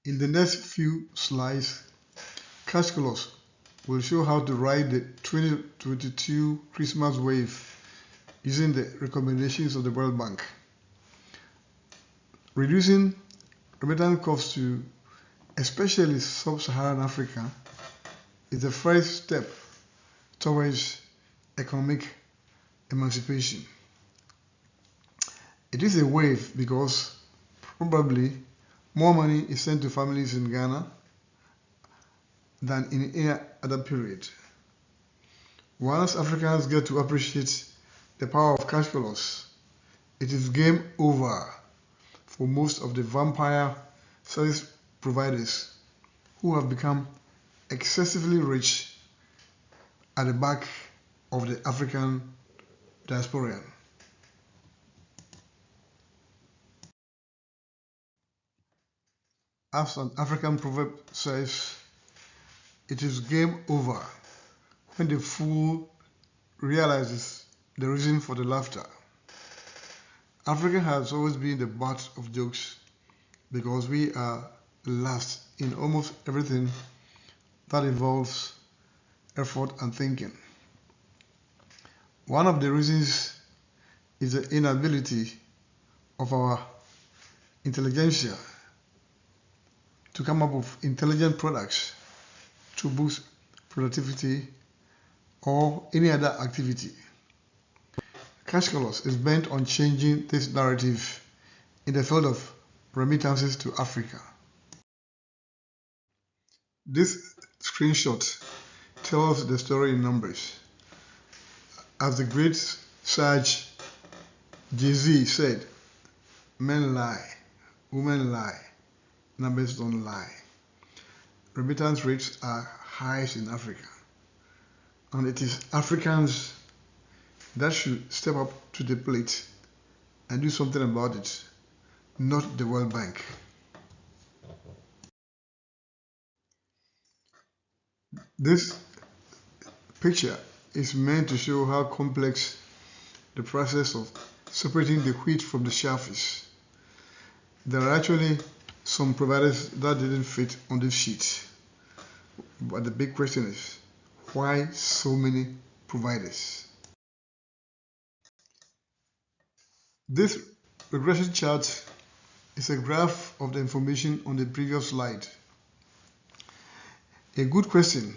In the next few slides, Cash Colors will show how to ride the 2022 Christmas wave using the recommendations of the World Bank. Reducing remittance costs to especially sub-Saharan Africa is the first step towards economic emancipation. It is a wave because probably more money is sent to families in Ghana than in any other period. Once Africans get to appreciate the power of cash flows, it is game over for most of the vampire service providers who have become excessively rich at the back of the African diaspora. As an African proverb says, it is game over when the fool realizes the reason for the laughter. Africa has always been the butt of jokes because we are last in almost everything that involves effort and thinking. One of the reasons is the inability of our intelligentsia to come up with intelligent products to boost productivity or any other activity. Cash Colors is bent on changing this narrative in the field of remittances to Africa. This screenshot tells the story in numbers. As the great sage Jay-Z said, men lie, women lie, numbers don't lie. Remittance rates are highest in Africa, and it is Africans that should step up to the plate and do something about it, not the World Bank. This picture is meant to show how complex the process of separating the wheat from the chaff is. There are actually some providers that didn't fit on this sheet, but the big question is, why so many providers? This regression chart is a graph of the information on the previous slide. A good question,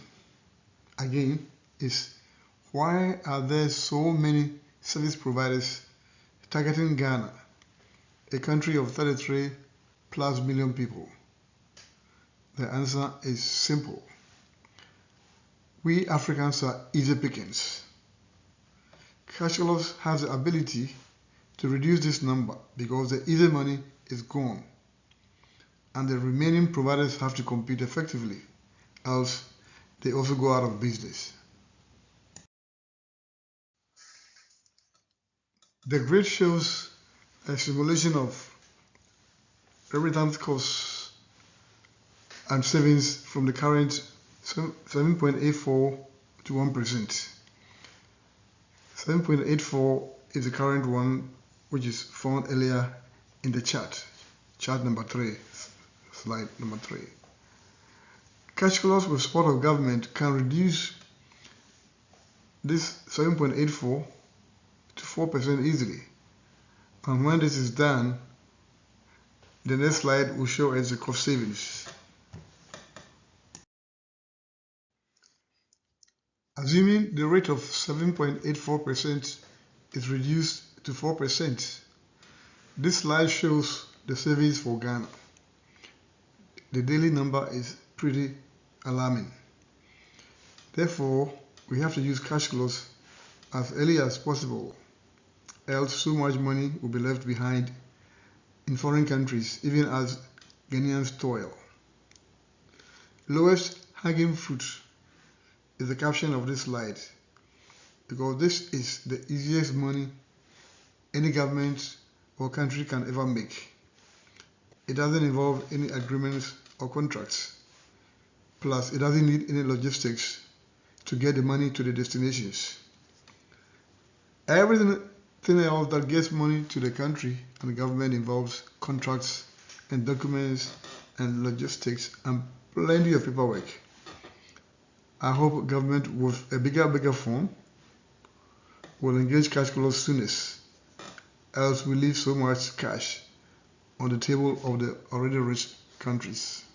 again, is why are there so many service providers targeting Ghana, a country of 33 plus million people? The answer is simple. We Africans are easy pickings. Cash Colors has the ability to reduce this number because the easy money is gone and the remaining providers have to compete effectively, else they also go out of business. The grid shows a simulation of remittance costs and savings from the current 7.84 to 1%. 7.84 is the current one, which is found earlier in the chart number 3, slide number 3. Cash Colors with support of government can reduce this 7.84 to 4% easily. And when this is done, the next slide will show us the cost savings. Assuming the rate of 7.84% is reduced to 4%, this slide shows the savings for Ghana. The daily number is pretty alarming. Therefore, we have to use cash flows as early as possible, else so much money will be left behind in foreign countries, even as Ghanaians toil. Lowest hanging fruit is the caption of this slide, because this is the easiest money any government or country can ever make. It doesn't involve any agreements or contracts. Plus, it doesn't need any logistics to get the money to the destinations. Everything else that gets money to the country and the government involves contracts and documents and logistics and plenty of paperwork. I hope government with a bigger phone will engage cash flows soonest, else we leave so much cash on the table of the already rich countries.